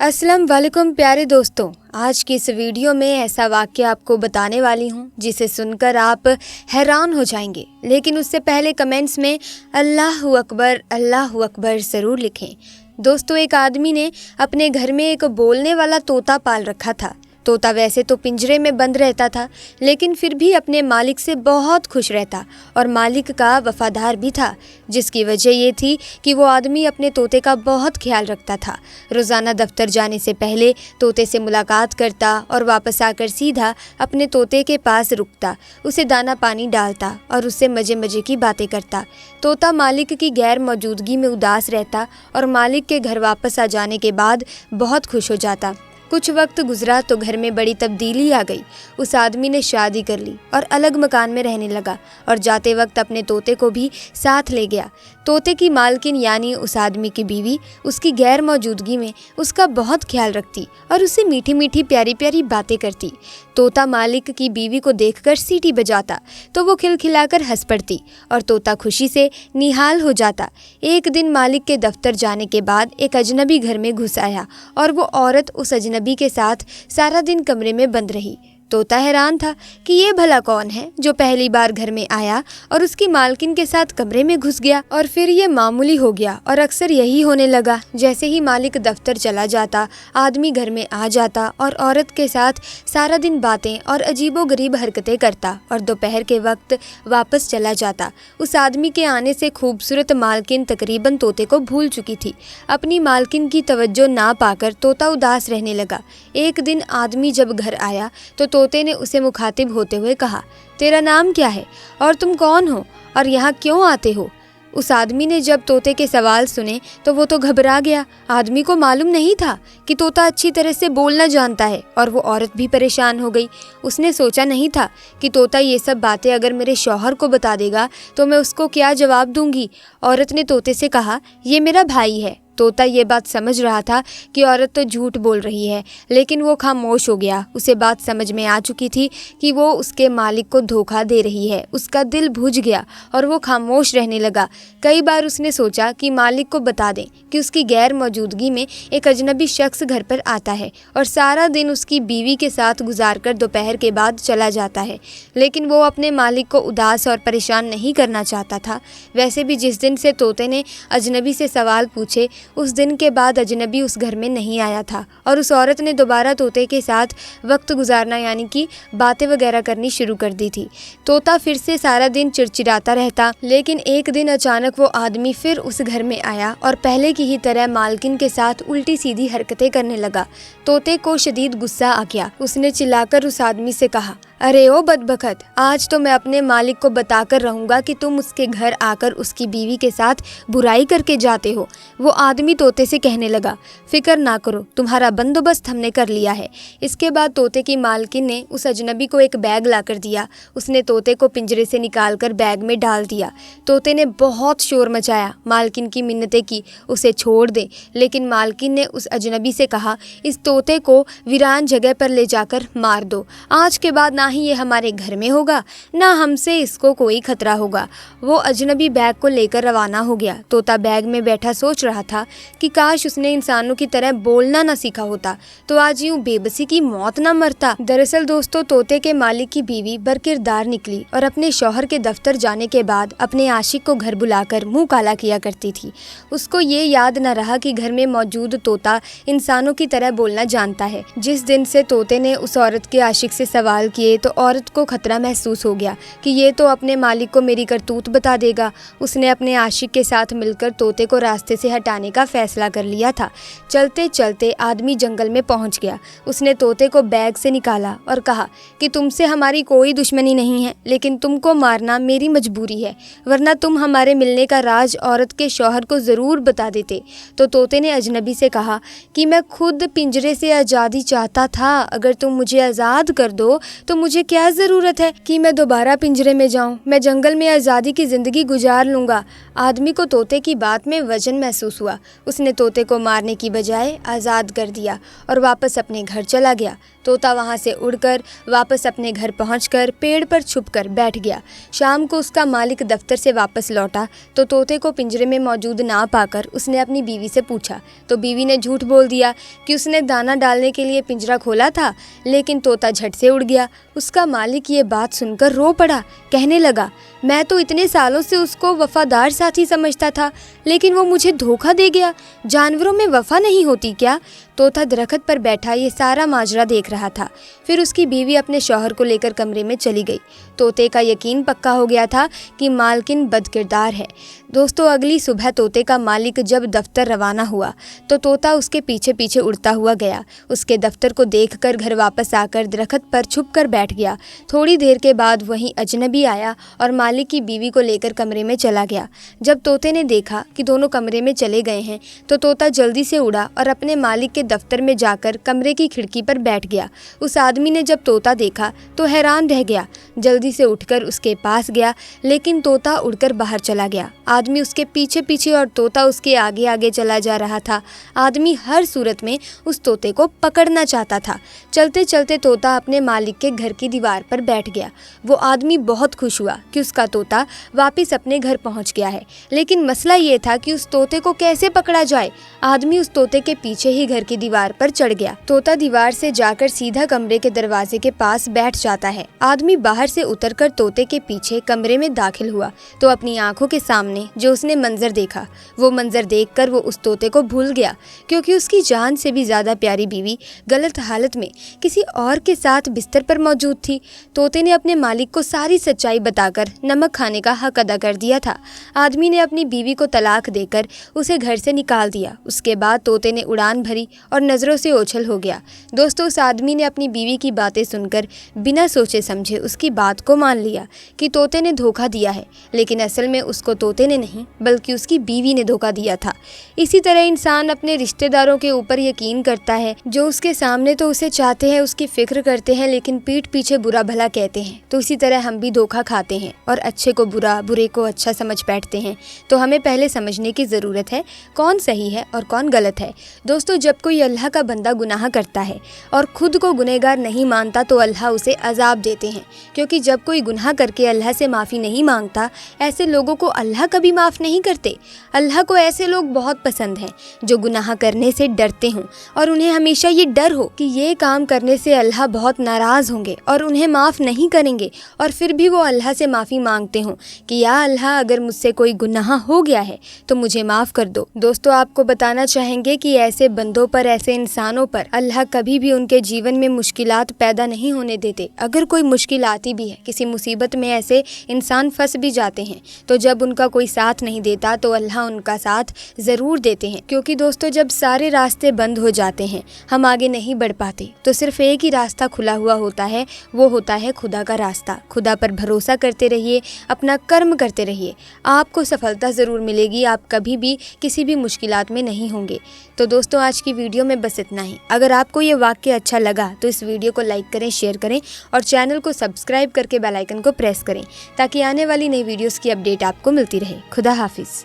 अस्सलाम वालेकुम प्यारे दोस्तों, आज की इस वीडियो में ऐसा वाक़या आपको बताने वाली हूँ जिसे सुनकर आप हैरान हो जाएंगे। लेकिन उससे पहले कमेंट्स में अल्लाहु अकबर ज़रूर लिखें। दोस्तों, एक आदमी ने अपने घर में एक बोलने वाला तोता पाल रखा था। तोता वैसे तो पिंजरे में बंद रहता था, लेकिन फिर भी अपने मालिक से बहुत खुश रहता और मालिक का वफादार भी था, जिसकी वजह ये थी कि वो आदमी अपने तोते का बहुत ख्याल रखता था। रोज़ाना दफ्तर जाने से पहले तोते से मुलाकात करता और वापस आकर सीधा अपने तोते के पास रुकता, उसे दाना पानी डालता और उससे मज़े मज़े की बातें करता। तोता मालिक की गैर मौजूदगी में उदास रहता और मालिक के घर वापस आ जाने के बाद बहुत खुश हो जाता। कुछ वक्त गुजरा तो घर में बड़ी तब्दीली आ गई। उस आदमी ने शादी कर ली और अलग मकान में रहने लगा और जाते वक्त अपने तोते को भी साथ ले गया। तोते की मालकिन यानी उस आदमी की बीवी उसकी गैर मौजूदगी में उसका बहुत ख्याल रखती और उससे मीठी मीठी प्यारी प्यारी बातें करती। तोता मालिक की बीवी को देखकर सीटी बजाता तो वो खिलखिलाकर हंस पड़ती और तोता खुशी से निहाल हो जाता। एक दिन मालिक के दफ्तर जाने के बाद एक अजनबी घर में घुस आया और वो औरत उस अजनबी के साथ सारा दिन कमरे में बंद रही। तोता हैरान था कि ये भला कौन है जो पहली बार घर में आया और उसकी मालकिन के साथ कमरे में घुस गया। और फिर ये मामूली हो गया और अक्सर यही होने लगा। जैसे ही मालिक दफ्तर चला जाता, आदमी घर में आ जाता और औरत के साथ सारा दिन बातें और अजीबोगरीब हरकतें करता और दोपहर के वक्त वापस चला जाता। उस आदमी के आने से खूबसूरत मालकिन तकरीबन तोते को भूल चुकी थी। अपनी मालकिन की तवज्जो ना पाकर तोता उदास रहने लगा। एक दिन आदमी जब घर आया तो तोते ने उसे मुखातिब होते हुए कहा, तेरा नाम क्या है और तुम कौन हो और यहाँ क्यों आते हो? उस आदमी ने जब तोते के सवाल सुने तो वो तो घबरा गया। आदमी को मालूम नहीं था कि तोता अच्छी तरह से बोलना जानता है और वो औरत भी परेशान हो गई। उसने सोचा नहीं था कि तोता ये सब बातें अगर मेरे शौहर को बता देगा तो मैं उसको क्या जवाब दूंगी। औरत ने तोते से कहा, ये मेरा भाई है। तोता ये बात समझ रहा था कि औरत तो झूठ बोल रही है, लेकिन वो खामोश हो गया। उसे बात समझ में आ चुकी थी कि वो उसके मालिक को धोखा दे रही है। उसका दिल बुझ गया और वो खामोश रहने लगा। कई बार उसने सोचा कि मालिक को बता दें कि उसकी गैर मौजूदगी में एक अजनबी शख्स घर पर आता है और सारा दिन उसकी बीवी के साथ गुजारकर दोपहर के बाद चला जाता है, लेकिन वो अपने मालिक को उदास और परेशान नहीं करना चाहता था। वैसे भी जिस दिन से तोते ने अजनबी से सवाल पूछे, उस दिन के बाद अजनबी उस घर में नहीं आया था और उस औरत ने दोबारा तोते के साथ वक्त गुजारना यानी कि बातें वगैरह करनी शुरू कर दी थी। तोता फिर से सारा दिन चिड़चिड़ाता रहता, लेकिन एक दिन अचानक वो आदमी फिर उस घर में आया और पहले की ही तरह मालकिन के साथ उल्टी सीधी हरकतें करने लगा। तोते को शदीद गुस्सा आ गया। उसने चिल्लाकर उस आदमी से कहा, अरे ओ बदबख्त, आज तो मैं अपने मालिक को बताकर रहूँगा कि तुम उसके घर आकर उसकी बीवी के साथ बुराई करके जाते हो। वो आदमी तोते से कहने लगा, फिक्र ना करो, तुम्हारा बंदोबस्त हमने कर लिया है। इसके बाद तोते की मालकिन ने उस अजनबी को एक बैग लाकर दिया। उसने तोते को पिंजरे से निकालकर बैग में डाल दिया। तोते ने बहुत शोर मचाया, मालकिन की मिन्नतें की उसे छोड़ दे, लेकिन मालकिन ने उस अजनबी से कहा, इस तोते को वीरान जगह पर ले जाकर मार दो। आज के बाद ना ही ये हमारे घर में होगा, ना हमसे इसको कोई खतरा होगा। वो अजनबी बैग को लेकर रवाना हो गया। तोता बैग में बैठा सोच रहा था कि काश उसने इंसानों की तरह बोलना ना सीखा होता तो आज यूं बेबसी की मौत ना मरता। दरअसल दोस्तों, तोते के मालिक की बीवी बरकिरदार निकली और अपने शौहर के दफ्तर जाने के बाद अपने आशिक को घर बुलाकर मुंह काला किया करती थी। उसको ये याद न रहा कि घर में मौजूद तोता इंसानों की तरह बोलना जानता है। जिस दिन से तोते ने उस औरत के आशिक से सवाल किए तो औरत को खतरा महसूस हो गया कि ये तो अपने मालिक को मेरी करतूत बता देगा। उसने अपने आशिक के साथ मिलकर तोते को रास्ते से हटाने का फैसला कर लिया था। चलते चलते आदमी जंगल में पहुंच गया। उसने तोते को बैग से निकाला और कहा कि तुमसे हमारी कोई दुश्मनी नहीं है, लेकिन तुमको मारना मेरी मजबूरी है, वरना तुम हमारे मिलने का राज औरत के शौहर को ज़रूर बता देते। तो तोते ने अजनबी से कहा कि मैं खुद पिंजरे से आज़ादी चाहता था, अगर तुम मुझे आज़ाद कर दो तो मुझे क्या ज़रूरत है कि मैं दोबारा पिंजरे में जाऊं? मैं जंगल में आज़ादी की ज़िंदगी गुजार लूँगा। आदमी को तोते की बात में वजन महसूस हुआ। उसने तोते को मारने की बजाय आज़ाद कर दिया और वापस अपने घर चला गया। तोता वहाँ से उड़कर वापस अपने घर पहुँचकर पेड़ पर छुपकर बैठ गया। शाम को उसका मालिक दफ्तर से वापस लौटा तो तोते को पिंजरे में मौजूद ना पाकर उसने अपनी बीवी से पूछा, तो बीवी ने झूठ बोल दिया कि उसने दाना डालने के लिए पिंजरा खोला था, लेकिन तोता झट से उड़ गया। उसका मालिक ये बात सुनकर रो पड़ा। कहने लगा, मैं तो इतने सालों से उसको वफादार साथी समझता था, लेकिन वो मुझे धोखा दे गया। जानवरों में वफा नहीं होती क्या? तोता दरख्त पर बैठा ये सारा माजरा देख रहा था। फिर उसकी बीवी अपने शौहर को लेकर कमरे में चली गई। तोते का यकीन पक्का हो गया था कि मालकिन बदकिरदार है। दोस्तों, अगली सुबह तोते का मालिक जब दफ्तर रवाना हुआ तो तोता उसके पीछे पीछे उड़ता हुआ गया। उसके दफ्तर को देखकर घर वापस आकर दरख्त पर छुप कर बैठ गया। थोड़ी देर के बाद वहीं अजनबी आया और मालिक की बीवी को लेकर कमरे में चला गया। जब तोते ने देखा कि दोनों कमरे में चले गए हैं तो तोता जल्दी से उड़ा और अपने मालिक के दफ्तर में जाकर कमरे की खिड़की पर बैठ गया। उस आदमी ने जब तोता देखा तो हैरान रह गया। जल्दी से उठकर उसके पास गया, लेकिन तोता उड़कर बाहर चला गया। आदमी उसके पीछे पीछे और तोता उसके आगे आगे चला जा रहा था। आदमी हर सूरत में उस तोते को पकड़ना चाहता था। चलते चलते तोता अपने मालिक के घर की दीवार पर बैठ गया। वो आदमी बहुत खुश हुआ कि उसका तोता वापस अपने घर पहुंच गया है, लेकिन मसला ये था कि उस तोते को कैसे पकड़ा जाए। आदमी उस तोते के पीछे ही घर की दीवार पर चढ़ गया। तोता दीवार से जाकर सीधा कमरे के दरवाजे के पास बैठ जाता है। आदमी बाहर से उतरकर तोते के पीछे कमरे में दाखिल हुआ तो अपनी आंखों के सामने जो उसने मंजर देखा, वो मंजर देखकर वो उस तोते को भूल गया, क्योंकि उसकी जान से भी ज्यादा प्यारी बीवी गलत हालत में किसी और के साथ बिस्तर पर मौजूद थी। तोते ने अपने मालिक को सारी सच्चाई बताकर नमक खाने का हक अदा कर दिया था। आदमी ने अपनी बीवी को तलाक देकर उसे घर से निकाल दिया। उसके बाद तोते ने उड़ान भरी और नजरों से ओझल हो गया। दोस्तों, उस आदमी ने अपनी बीवी की बातें सुनकर बिना सोचे समझे उसकी बात को मान लिया कि तोते ने धोखा दिया है, लेकिन असल में उसको तोते ने नहीं बल्कि उसकी बीवी ने धोखा दिया था। इसी तरह इंसान अपने रिश्तेदारों के ऊपर यकीन करता है, जो उसके सामने तो उसे चाहते हैं, उसकी फिक्र करते हैं, लेकिन पीठ पीछे बुरा भला कहते हैं। तो इसी तरह हम भी धोखा खाते हैं और अच्छे को बुरा, बुरे को अच्छा समझ बैठते हैं। तो हमें पहले समझने की ज़रूरत है कौन सही है और कौन गलत है। दोस्तों, जब कोई अल्लाह का बंदा गुनाह करता है और खुद को गुनहगार नहीं मानता तो अल्लाह उसे अजाब देते हैं, क्योंकि जब कोई गुनाह करके अल्लाह से माफ़ी नहीं मांगता, ऐसे लोगों को अल्लाह कभी माफ़ नहीं करते। अल्लाह को ऐसे लोग बहुत पसंद हैं जो गुनाह करने से डरते हों और उन्हें हमेशा ये डर हो कि ये काम करने से अल्लाह बहुत नाराज़ होंगे और उन्हें माफ़ नहीं करेंगे, और फिर भी वो अल्लाह से माफ़ी मांगते हों कि या अल्लाह, अगर मुझसे कोई गुनाह हो गया है तो मुझे माफ़ कर दो। दोस्तों, आपको बताना चाहेंगे कि ऐसे बंदों पर, ऐसे इंसानों पर अल्लाह कभी भी उनके जीवन में मुश्किलात पैदा नहीं होने देते। अगर कोई मुश्किल आती भी है, किसी मुसीबत में ऐसे इंसान फंस भी जाते हैं, तो जब उनका कोई साथ नहीं देता तो अल्लाह उनका साथ ज़रूर देते हैं। क्योंकि दोस्तों, जब सारे रास्ते बंद हो जाते हैं, हम आगे नहीं बढ़ पाते, तो सिर्फ एक ही रास्ता खुला हुआ होता है, वो होता है खुदा का रास्ता। खुदा पर भरोसा करते रहिए, अपना कर्म करते रहिए, आपको सफलता ज़रूर मिलेगी। आप कभी भी किसी भी मुश्किलात में नहीं होंगे। तो दोस्तों, आज की वीडियो में बस इतना ही। अगर आपको ये वाक्य अच्छा लगा तो इस वीडियो को लाइक करें, शेयर करें और चैनल को सब्सक्राइब करके बेल आइकन को प्रेस करें, ताकि आने वाली नई वीडियोस की अपडेट आपको मिलती रहे। खुदा हाफिज़।